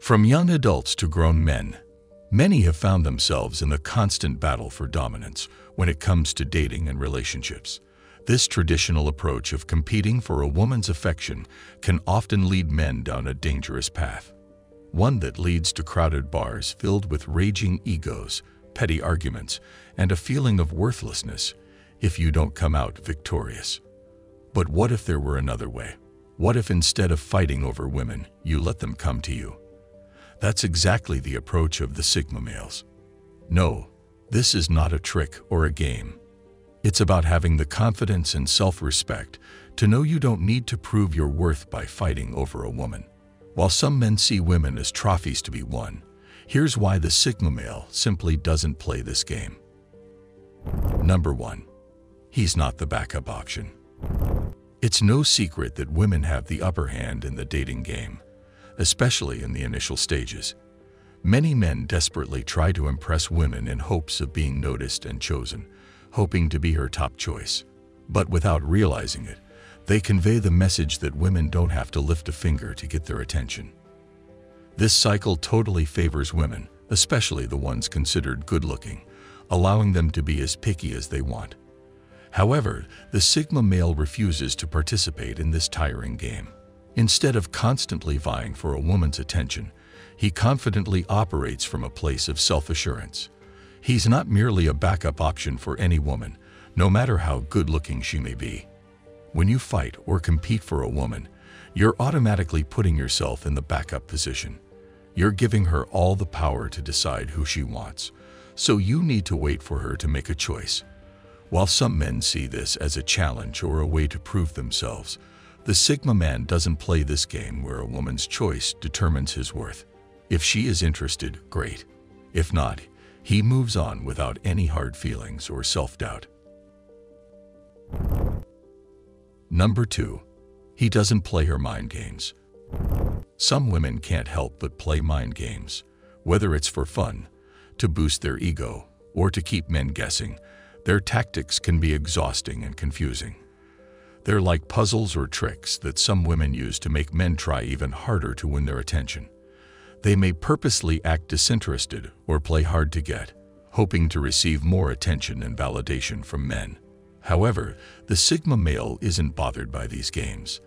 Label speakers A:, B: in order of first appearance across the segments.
A: From young adults to grown men, many have found themselves in the constant battle for dominance when it comes to dating and relationships. This traditional approach of competing for a woman's affection can often lead men down a dangerous path, one that leads to crowded bars filled with raging egos, petty arguments, and a feeling of worthlessness if you don't come out victorious. But what if there were another way? What if instead of fighting over women, you let them come to you? That's exactly the approach of the Sigma males. No, this is not a trick or a game. It's about having the confidence and self-respect to know you don't need to prove your worth by fighting over a woman. While some men see women as trophies to be won, here's why the Sigma male simply doesn't play this game. Number 1. He's not the backup option. It's no secret that women have the upper hand in the dating game, especially in the initial stages. Many men desperately try to impress women in hopes of being noticed and chosen, hoping to be her top choice. But without realizing it, they convey the message that women don't have to lift a finger to get their attention. This cycle totally favors women, especially the ones considered good-looking, allowing them to be as picky as they want. However, the Sigma male refuses to participate in this tiring game. Instead of constantly vying for a woman's attention, he confidently operates from a place of self-assurance. He's not merely a backup option for any woman, no matter how good-looking she may be. When you fight or compete for a woman, you're automatically putting yourself in the backup position. You're giving her all the power to decide who she wants, so you need to wait for her to make a choice. While some men see this as a challenge or a way to prove themselves, the Sigma man doesn't play this game where a woman's choice determines his worth. If she is interested, great. If not, he moves on without any hard feelings or self-doubt. Number 2. He doesn't play her mind games. Some women can't help but play mind games, whether it's for fun, to boost their ego, or to keep men guessing. Their tactics can be exhausting and confusing. They're like puzzles or tricks that some women use to make men try even harder to win their attention. They may purposely act disinterested or play hard to get, hoping to receive more attention and validation from men. However, the Sigma male isn't bothered by these games.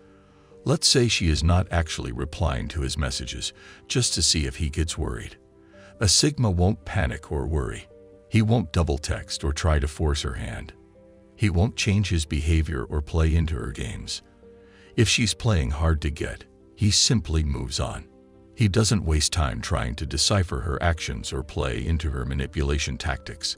A: Let's say she is not actually replying to his messages just to see if he gets worried. A Sigma won't panic or worry. He won't double text or try to force her hand. He won't change his behavior or play into her games. If she's playing hard to get, he simply moves on. He doesn't waste time trying to decipher her actions or play into her manipulation tactics.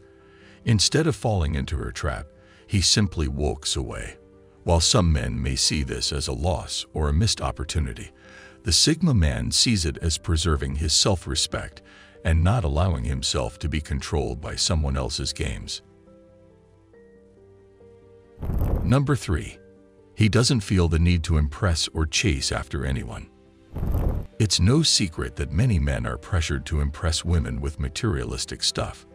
A: Instead of falling into her trap, he simply walks away. While some men may see this as a loss or a missed opportunity, the Sigma man sees it as preserving his self-respect and not allowing himself to be controlled by someone else's games. Number 3. He doesn't feel the need to impress or chase after anyone. It's no secret that many men are pressured to impress women with materialistic stuff.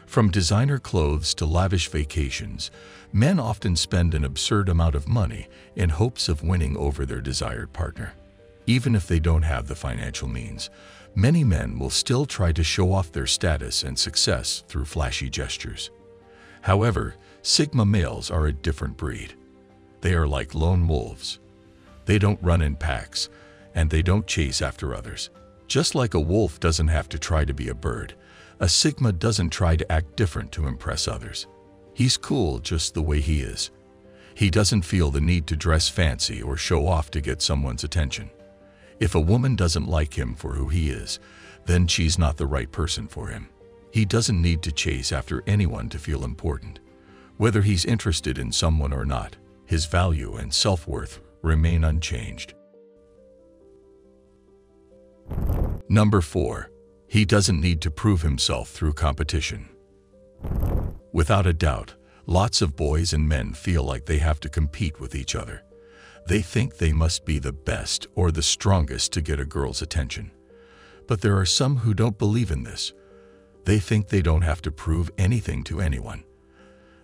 A: From designer clothes to lavish vacations, men often spend an absurd amount of money in hopes of winning over their desired partner. Even if they don't have the financial means, many men will still try to show off their status and success through flashy gestures. However, Sigma males are a different breed. They are like lone wolves. They don't run in packs, and they don't chase after others. Just like a wolf doesn't have to try to be a bird, a Sigma doesn't try to act different to impress others. He's cool just the way he is. He doesn't feel the need to dress fancy or show off to get someone's attention. If a woman doesn't like him for who he is, then she's not the right person for him. He doesn't need to chase after anyone to feel important. Whether he's interested in someone or not, his value and self-worth remain unchanged. Number 4. He doesn't need to prove himself through competition. Without a doubt, lots of boys and men feel like they have to compete with each other. They think they must be the best or the strongest to get a girl's attention. But there are some who don't believe in this. They think they don't have to prove anything to anyone.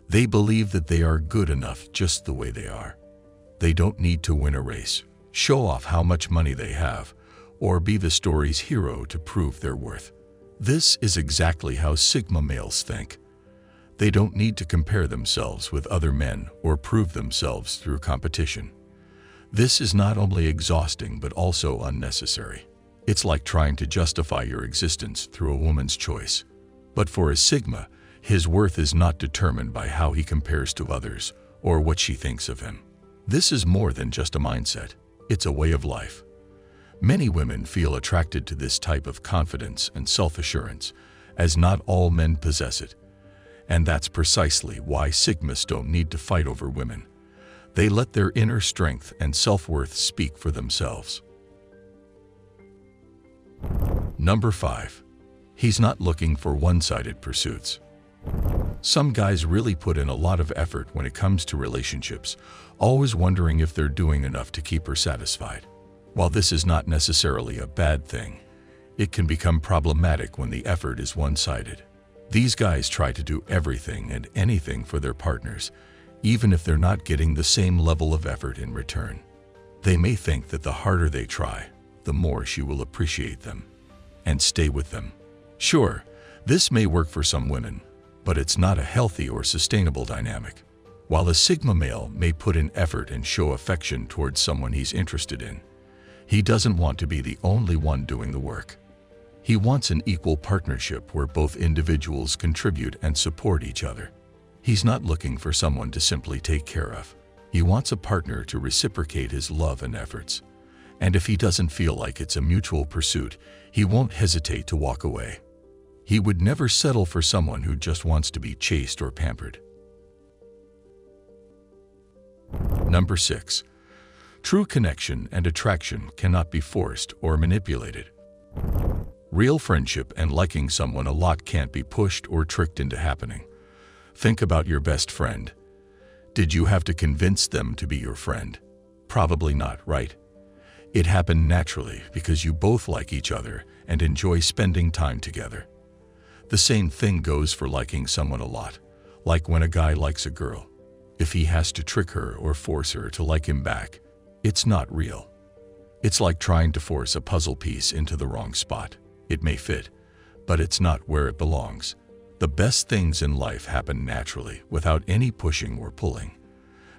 A: They believe that they are good enough just the way they are. They don't need to win a race, show off how much money they have, or be the story's hero to prove their worth. This is exactly how Sigma males think. They don't need to compare themselves with other men or prove themselves through competition. This is not only exhausting but also unnecessary. It's like trying to justify your existence through a woman's choice. But for a Sigma, his worth is not determined by how he compares to others or what she thinks of him. This is more than just a mindset. It's a way of life. Many women feel attracted to this type of confidence and self-assurance, as not all men possess it. And that's precisely why Sigmas don't need to fight over women. They let their inner strength and self-worth speak for themselves. Number 5. He's not looking for one-sided pursuits. Some guys really put in a lot of effort when it comes to relationships, always wondering if they're doing enough to keep her satisfied. While this is not necessarily a bad thing, it can become problematic when the effort is one-sided. These guys try to do everything and anything for their partners, even if they're not getting the same level of effort in return. They may think that the harder they try, the more she will appreciate them and stay with them. Sure, this may work for some women, but it's not a healthy or sustainable dynamic. While a Sigma male may put in effort and show affection towards someone he's interested in, he doesn't want to be the only one doing the work. He wants an equal partnership where both individuals contribute and support each other. He's not looking for someone to simply take care of. He wants a partner to reciprocate his love and efforts. And if he doesn't feel like it's a mutual pursuit, he won't hesitate to walk away. He would never settle for someone who just wants to be chased or pampered. Number 6. True connection and attraction cannot be forced or manipulated. Real friendship and liking someone a lot can't be pushed or tricked into happening. Think about your best friend. Did you have to convince them to be your friend? Probably not, right? It happened naturally because you both like each other and enjoy spending time together. The same thing goes for liking someone a lot, like when a guy likes a girl. If he has to trick her or force her to like him back, it's not real. It's like trying to force a puzzle piece into the wrong spot. It may fit, but it's not where it belongs. The best things in life happen naturally without any pushing or pulling.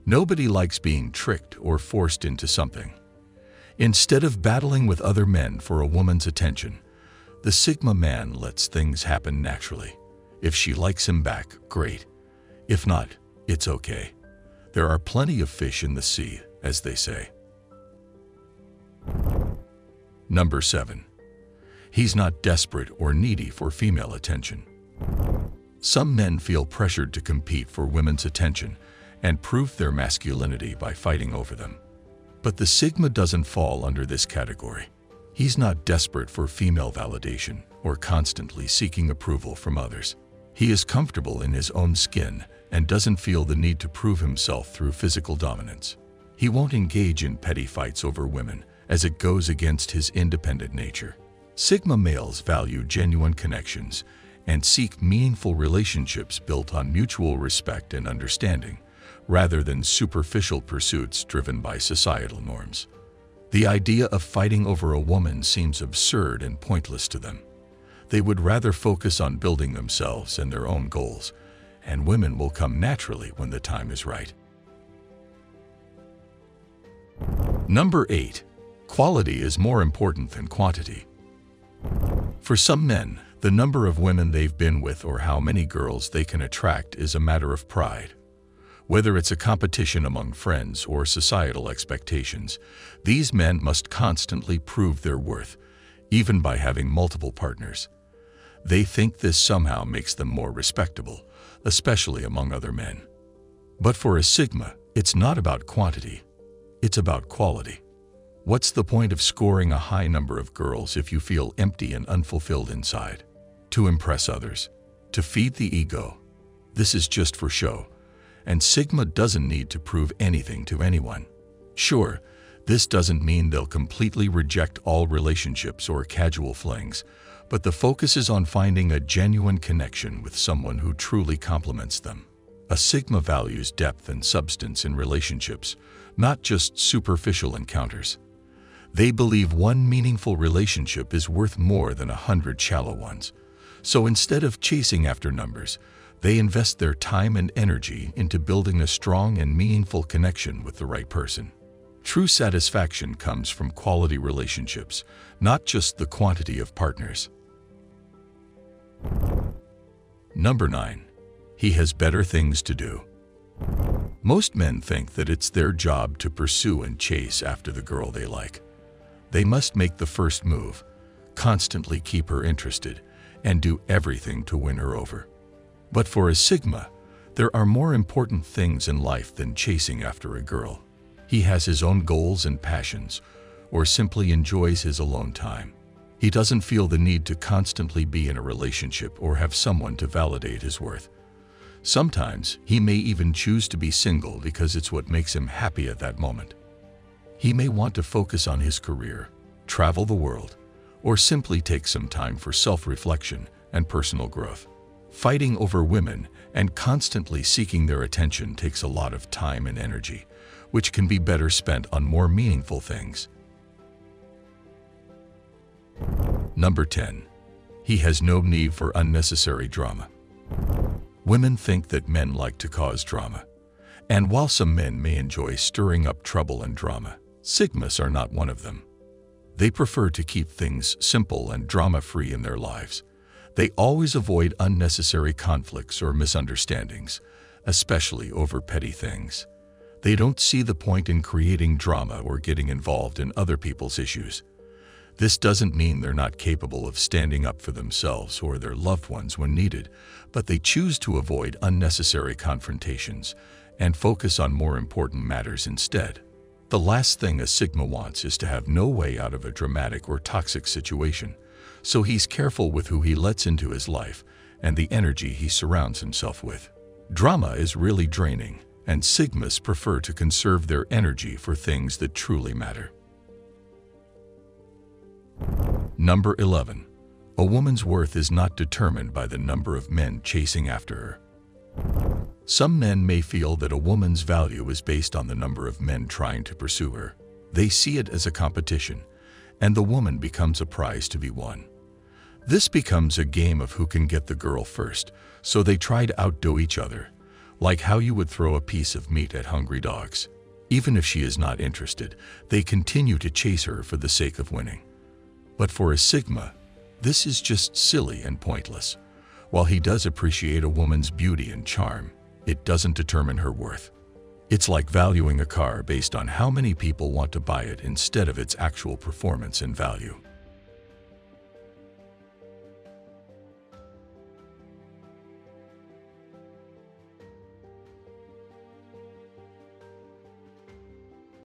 A: Nobody likes being tricked or forced into something. Instead of battling with other men for a woman's attention, the Sigma man lets things happen naturally. If she likes him back, great. If not, it's okay. There are plenty of fish in the sea, as they say. Number 7. He's not desperate or needy for female attention. Some men feel pressured to compete for women's attention and prove their masculinity by fighting over them. But the Sigma doesn't fall under this category. He's not desperate for female validation or constantly seeking approval from others. He is comfortable in his own skin and doesn't feel the need to prove himself through physical dominance. He won't engage in petty fights over women, as it goes against his independent nature. Sigma males value genuine connections and seek meaningful relationships built on mutual respect and understanding, rather than superficial pursuits driven by societal norms. The idea of fighting over a woman seems absurd and pointless to them. They would rather focus on building themselves and their own goals, and women will come naturally when the time is right. Number 8. Quality is more important than quantity. For some men, the number of women they've been with or how many girls they can attract is a matter of pride. Whether it's a competition among friends or societal expectations, these men must constantly prove their worth, even by having multiple partners. They think this somehow makes them more respectable, especially among other men. But for a Sigma, it's not about quantity, it's about quality. What's the point of scoring a high number of girls if you feel empty and unfulfilled inside? To impress others? To feed the ego? This is just for show. And Sigma doesn't need to prove anything to anyone. Sure, this doesn't mean they'll completely reject all relationships or casual flings, but the focus is on finding a genuine connection with someone who truly complements them. A Sigma values depth and substance in relationships, not just superficial encounters. They believe one meaningful relationship is worth more than 100 shallow ones. So instead of chasing after numbers, they invest their time and energy into building a strong and meaningful connection with the right person. True satisfaction comes from quality relationships, not just the quantity of partners. Number 9. He has better things to do. Most men think that it's their job to pursue and chase after the girl they like. They must make the first move, constantly keep her interested, and do everything to win her over. But for a Sigma, there are more important things in life than chasing after a girl. He has his own goals and passions, or simply enjoys his alone time. He doesn't feel the need to constantly be in a relationship or have someone to validate his worth. Sometimes he may even choose to be single because it's what makes him happy at that moment. He may want to focus on his career, travel the world, or simply take some time for self-reflection and personal growth. Fighting over women and constantly seeking their attention takes a lot of time and energy, which can be better spent on more meaningful things. Number 10. He has no need for unnecessary drama. Women think that men like to cause drama. And while some men may enjoy stirring up trouble and drama, Sigmas are not one of them. They prefer to keep things simple and drama-free in their lives. They always avoid unnecessary conflicts or misunderstandings, especially over petty things. They don't see the point in creating drama or getting involved in other people's issues. This doesn't mean they're not capable of standing up for themselves or their loved ones when needed, but they choose to avoid unnecessary confrontations and focus on more important matters instead. The last thing a Sigma wants is to have no way out of a dramatic or toxic situation, so he's careful with who he lets into his life and the energy he surrounds himself with. Drama is really draining, and Sigmas prefer to conserve their energy for things that truly matter. Number 11. A woman's worth is not determined by the number of men chasing after her. Some men may feel that a woman's value is based on the number of men trying to pursue her. They see it as a competition, and the woman becomes a prize to be won. This becomes a game of who can get the girl first, so they try to outdo each other, like how you would throw a piece of meat at hungry dogs. Even if she is not interested, they continue to chase her for the sake of winning. But for a Sigma, this is just silly and pointless. While he does appreciate a woman's beauty and charm, it doesn't determine her worth. It's like valuing a car based on how many people want to buy it instead of its actual performance and value.